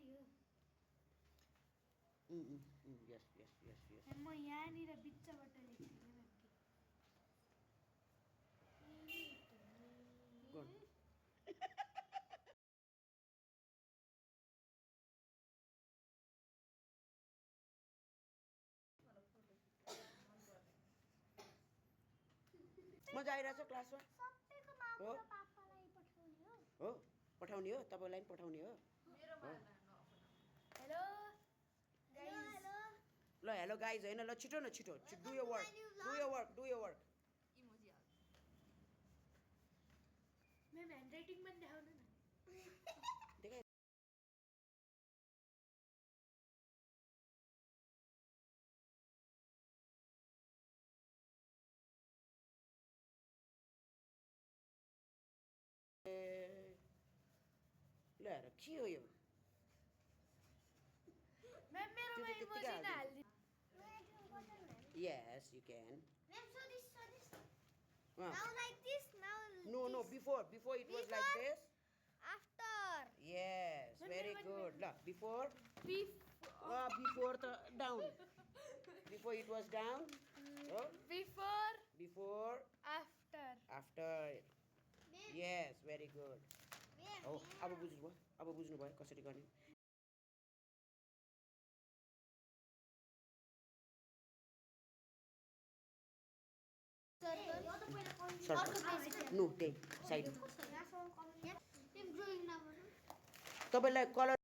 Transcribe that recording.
Yes, yes, yes, yes. म यहाँनिर बिचबाट लेख्छु Good. मजा आइरहेछ क्लासमा हो हो पठाउने हो तपाईँलाई पनि पठाउने हो हेलो ल हेलो गाइज होइन ल छिटो न छिटो डु यो वर्क डु यो वर्क डु यो वर्क म्याम ह्यान्डराइटिङ पनि देखाउनु न देखाइ ल हेर के हो यो म्याम मेरोमा त्यो त इमोजी त्यत्तिकै नहाल्दिनु Yes, you can. Ma'am, so this. Uh, Now like this, now no, this. before it was like this. After. Yes, very Wait. good. Look, before the down. Before it was down. Oh, before, after after. Yes, very good. Ma'am, Oh, अब बुझ्नुभयो कसरी गर्ने no त्यही side drawing number. तपाईँलाई colour